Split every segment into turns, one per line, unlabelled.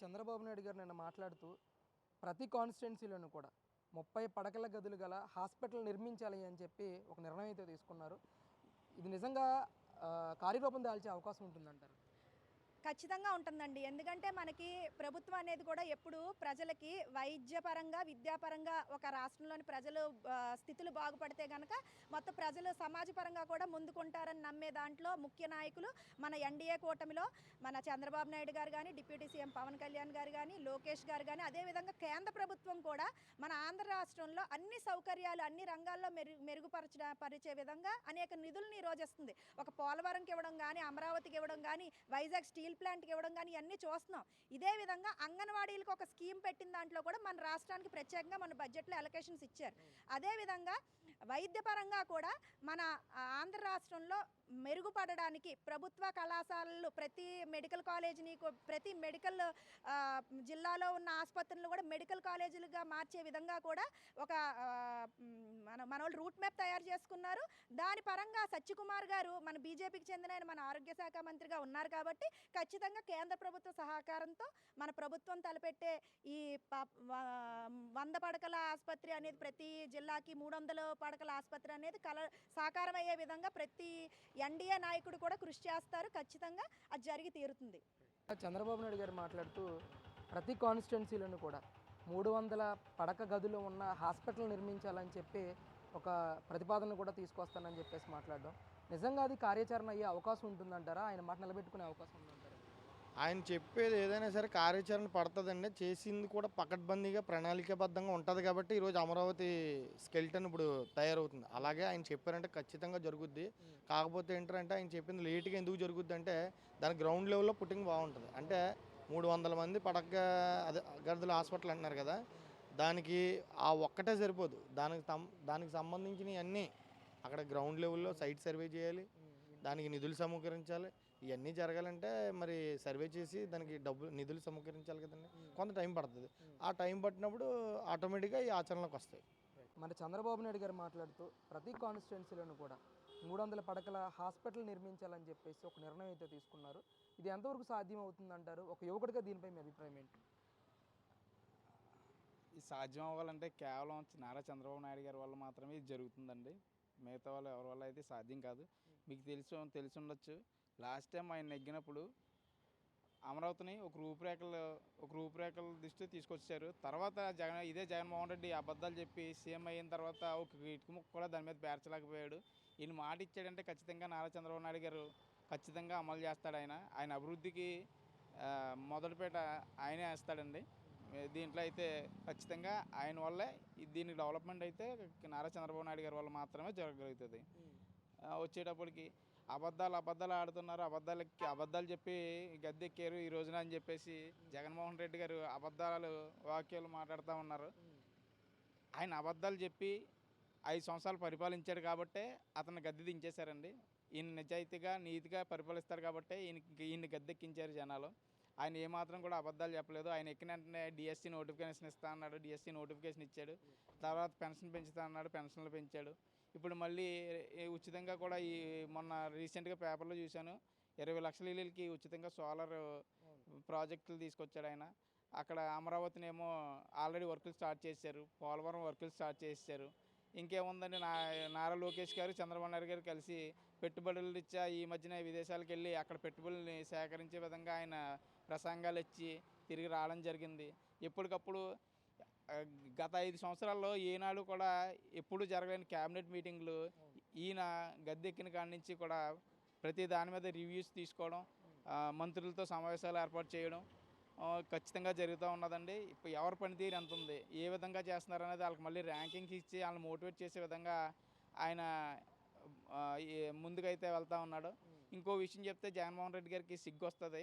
చంద్రబాబు నాయుడు గారు నిన్న మాట్లాడుతూ ప్రతి కాన్స్టిట్యున్సీలోనూ కూడా 30 పడకల గదులు గల హాస్పిటల్ నిర్మించాలి అని చెప్పి ఒక నిర్ణయం అయితే తీసుకున్నారు. ఇది నిజంగా కార్యరూపం దాల్చే అవకాశం ఉంటుందంటారు.
ఖచ్చితంగా ఉంటుందండి. ఎందుకంటే మనకి ప్రభుత్వం అనేది కూడా ఎప్పుడు ప్రజలకి వైద్యపరంగా, విద్యాపరంగా ఒక రాష్ట్రంలోని ప్రజలు స్థితులు బాగుపడితే గనక మొత్తం ప్రజలు సమాజపరంగా కూడా ముందుకుంటారని నమ్మే దాంట్లో ముఖ్య నాయకులు మన ఎన్డీఏ కూటమిలో మన చంద్రబాబు నాయుడు గారు గానీ, డిప్యూటీ సీఎం పవన్ కళ్యాణ్ గారు గానీ, లోకేష్ గారు గానీ, అదేవిధంగా కేంద్ర ప్రభుత్వం కూడా మన ఆంధ్ర రాష్ట్రంలో అన్ని సౌకర్యాలు అన్ని రంగాల్లో పరిచే విధంగా అనేక నిధులను ఈరోజు ఇస్తుంది. ఒక పోలవరంకి ఇవ్వడం గానీ, అమరావతికి ఇవ్వడం గానీ, వైజాగ్ స్టీల్ ప్లాంట్కి ఇవ్వడం కానీ ఇవన్నీ చూస్తున్నాం. ఇదే విధంగా అంగన్వాడీలకు ఒక స్కీమ్ పెట్టిన దాంట్లో కూడా మన రాష్ట్రానికి ప్రత్యేకంగా మన బడ్జెట్లో అలొకేషన్స్ ఇచ్చారు. అదేవిధంగా వైద్యపరంగా కూడా మన ఆంధ్ర రాష్ట్రంలో మెరుగుపడడానికి ప్రభుత్వ కళాశాలలు ప్రతి మెడికల్ కాలేజీని ప్రతి మెడికల్ జిల్లాలో ఉన్న ఆసుపత్రులను కూడా మెడికల్ కాలేజీలుగా మార్చే విధంగా కూడా ఒక మన రూట్ మ్యాప్ తయారు చేసుకున్నారు. దాని పరంగా సత్యకుమార్ గారు మన బీజేపీకి చెందిన ఆయన మన ఆరోగ్య శాఖ మంత్రిగా ఉన్నారు కాబట్టి ఖచ్చితంగా కేంద్ర ప్రభుత్వ సహకారంతో మన ప్రభుత్వం తలపెట్టే ఈ 100 పడకల ఆసుపత్రి అనేది ప్రతి జిల్లాకి 300 పడకల ఆసుపత్రి అనేది సాకారం అయ్యే విధంగా ప్రతి ఎన్డీఏ నాయకుడు కూడా కృషి చేస్తారు. ఖచ్చితంగా అది జరిగి తీరుతుంది.
చంద్రబాబు నాయుడు గారు మాట్లాడుతూ ప్రతి కాన్స్టిట్యున్సీలోనూ కూడా 300 పడక గదులు ఉన్న హాస్పిటల్ నిర్మించాలని చెప్పి ఒక ప్రతిపాదన కూడా తీసుకొస్తానని చెప్పేసి మాట్లాడడం నిజంగా అది కార్యాచరణ అయ్యే అవకాశం ఉంటుందంటారా? ఆయన మాట నిలబెట్టుకునే అవకాశం ఉందంటారా?
ఆయన చెప్పేది ఏదైనా సరే కార్యాచరణ పడుతుందండి. చేసింది కూడా పకడ్బందీగా ప్రణాళికాబద్ధంగా ఉంటుంది కాబట్టి ఈరోజు అమరావతి స్కెల్టన్ ఇప్పుడు తయారవుతుంది. అలాగే ఆయన చెప్పారంటే ఖచ్చితంగా జరుగుద్ది. కాకపోతే ఏంటంటే ఆయన చెప్పింది లేట్గా ఎందుకు జరుగుద్ది అంటే దాని గ్రౌండ్ లెవెల్లో పుట్టింగ్ బాగుంటుంది. అంటే 300 మంది పడక అదే గదుల హాస్పిటల్ అంటున్నారు కదా, దానికి ఆ ఒక్కటే సరిపోదు. దానికి సంబంధించినవి అన్నీ అక్కడ గ్రౌండ్ లెవెల్లో సైట్ సర్వే చేయాలి, దానికి నిధులు సమకూరించాలి. ఇవన్నీ జరగాలంటే మరి సర్వే చేసి దానికి నిధులు సమకూరించాలి కదండి. కొంత టైం పడుతుంది. ఆ టైం పట్టినప్పుడు ఆటోమేటిక్గా ఈ ఆచరణలోకి వస్తాయి.
మరి చంద్రబాబు నాయుడు గారు మాట్లాడుతూ ప్రతి కాన్స్టిట్యున్సీలోనూ కూడా 300 పడకల హాస్పిటల్ నిర్మించాలని చెప్పేసి ఒక నిర్ణయం అయితే తీసుకున్నారు. ఇది ఎంతవరకు సాధ్యం అవుతుందంటారు? ఒక యువకుడిగా దీనిపై మీ అభిప్రాయం ఏంటి?
ఇది సాధ్యం అవ్వాలంటే కేవలం నారా చంద్రబాబు నాయుడు గారి వల్ల మాత్రమే ఇది జరుగుతుందండి. మిగతా వాళ్ళు ఎవరి వల్ల అయితే సాధ్యం కాదు. మీకు తెలిసి ఉండొచ్చు, లాస్ట్ టైం ఆయన నెగ్గినప్పుడు అమరావతిని ఒక రూపురేఖల దృష్టి తీసుకొచ్చారు. తర్వాత ఇదే జగన్మోహన్ రెడ్డి అబద్ధాలు చెప్పి సీఎం అయిన తర్వాత ఒక ఇటుక ముక్క కూడా దాని మీద పేర్చలేకపోయాడు. ఈయన మాట ఇచ్చాడంటే ఖచ్చితంగా నారా చంద్రబాబు నాయుడు గారు ఖచ్చితంగా అమలు చేస్తాడు. ఆయన అభివృద్ధికి మొదటిపేట ఆయనే వేస్తాడండి. దీంట్లో అయితే ఖచ్చితంగా ఆయన వల్లే దీనికి డెవలప్మెంట్ అయితే నారా చంద్రబాబు నాయుడు గారి వల్ల మాత్రమే జరగగలుగుతుంది. వచ్చేటప్పటికి అబద్ధాలు ఆడుతున్నారు, అబద్ధాలు చెప్పి గద్దెక్కారు ఈ రోజున అని చెప్పేసి జగన్మోహన్ రెడ్డి గారు వాక్యాలు మాట్లాడుతూ ఉన్నారు. ఆయన అబద్ధాలు చెప్పి 5 సంవత్సరాలు పరిపాలించాడు కాబట్టే అతను గద్దె దించేశారండి. ఈయన నిజాయితీగా నీతిగా పరిపాలిస్తారు కాబట్టే ఈయన గద్దెక్కించారు జనాలు. ఆయన ఏమాత్రం కూడా అబద్ధాలు చెప్పలేదు. ఆయన ఎక్కిన వెంటనే డిఎస్సి నోటిఫికేషన్ ఇస్తా అన్నాడు, డిఎస్సి నోటిఫికేషన్ ఇచ్చాడు. తర్వాత పెన్షన్ పెంచుతా అన్నాడు, పెన్షన్లు పెంచాడు. ఇప్పుడు మళ్ళీ ఉచితంగా కూడా మొన్న రీసెంట్గా పేపర్లో చూశాను, 20 లక్షల ఇళ్ళకి ఉచితంగా సోలార్ ప్రాజెక్టులు తీసుకొచ్చాడు ఆయన. అక్కడ అమరావతినేమో ఆల్రెడీ వర్కులు స్టార్ట్ చేశారు, పోలవరం వర్కులు స్టార్ట్ చేశారు. ఇంకేముందండి, నారా లోకేష్ గారు చంద్రబాబు నాయుడు గారు కలిసి పెట్టుబడులు ఇచ్చా ఈ మధ్యన విదేశాలకు వెళ్ళి అక్కడ పెట్టుబడుల్ని సేకరించే విధంగా ఆయన ప్రసంగాలు ఇచ్చి తిరిగి రావడం జరిగింది. ఎప్పటికప్పుడు గత 5 సంవత్సరాల్లో ఏనాడు కూడా ఎప్పుడు జరగలేని క్యాబినెట్ మీటింగ్లు ఈయన గద్దెక్కిన కాడి నుంచి కూడా ప్రతి దాని మీద రివ్యూస్ తీసుకోవడం, మంత్రులతో సమావేశాలు ఏర్పాటు చేయడం ఖచ్చితంగా జరుగుతూ ఉన్నదండి. ఇప్పుడు ఎవరి పనితీరు ఎంత ఉంది, ఏ విధంగా చేస్తున్నారు అనేది వాళ్ళకి మళ్ళీ ర్యాంకింగ్స్ ఇచ్చి వాళ్ళని మోటివేట్ చేసే విధంగా ఆయన ముందుకైతే వెళ్తూ ఉన్నాడు. ఇంకో విషయం చెప్తే జగన్మోహన్ రెడ్డి గారికి సిగ్గు వస్తుంది.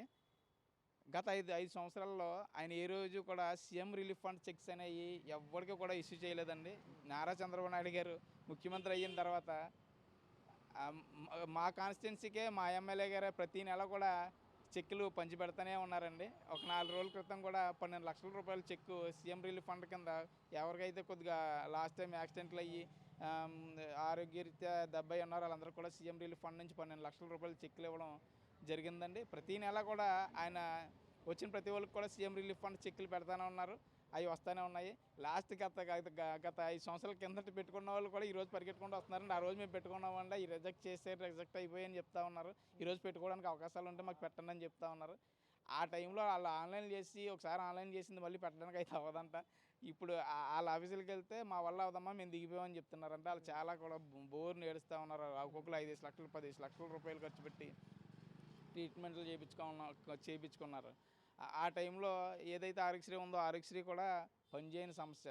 గత 5 సంవత్సరాల్లో ఆయన ఏ రోజు కూడా సీఎం రిలీఫ్ ఫండ్ చెక్స్ అనేవి ఎవరికి కూడా ఇష్యూ చేయలేదండి. నారా చంద్రబాబు నాయుడు గారు ముఖ్యమంత్రి అయిన తర్వాత మా కాన్స్టిట్యున్సీకే మా ఎమ్మెల్యే గారు ప్రతి నెల కూడా చెక్కులు పంచిపెడతానే ఉన్నారండి. ఒక 4 రోజుల క్రితం కూడా 12 లక్షల రూపాయల చెక్కు సీఎం రిలీఫ్ ఫండ్ కింద ఎవరికైతే కొద్దిగా లాస్ట్ టైం యాక్సిడెంట్లు అయ్యి ఆరోగ్యరీత్యా దెబ్బై ఉన్నారు వాళ్ళందరూ కూడా సీఎం రిలీఫ్ ఫండ్ నుంచి 12 లక్షల రూపాయల చెక్కులు ఇవ్వడం జరిగిందండి. ప్రతి నెల కూడా ఆయన వచ్చిన ప్రతి వాళ్ళకి కూడా సీఎం రిలీఫ్ ఫండ్ చెక్కులు పెడతానే ఉన్నారు, అవి వస్తూనే ఉన్నాయి. లాస్ట్ గత 5 సంవత్సరాల కిందట పెట్టుకున్న వాళ్ళు కూడా ఈరోజు పరిగెట్టుకుంటూ వస్తున్నారండి. ఆ రోజు మేము పెట్టుకున్నామండి, ఈ రిజెక్ట్ అయిపోయి అని చెప్తా ఉన్నారు. ఈరోజు పెట్టుకోవడానికి అవకాశాలు ఉంటే మాకు పెట్టండి అని చెప్తా ఉన్నారు. ఆ టైంలో వాళ్ళు ఆన్లైన్ చేసి ఒకసారి ఆన్లైన్ చేసింది మళ్ళీ పెట్టడానికి అయితే అవ్వదంట. ఇప్పుడు వాళ్ళ ఆఫీసులకు వెళ్తే మా వల్ల అవదమ్మా మేము దిగిపోయామని చెప్తున్నారంట. వాళ్ళు చాలా కూడా బోర్ని ఏడుస్తూ ఉన్నారు. ఒక్కొక్కరు 5 లక్షలు 10 లక్షల రూపాయలు ఖర్చు పెట్టి ట్రీట్మెంట్లు చేయించుకున్నారు. ఆ టైంలో ఏదైతే ఆరోగ్యశ్రీ ఉందో ఆరోగ్యశ్రీ కూడా పనిచేయని సమస్య.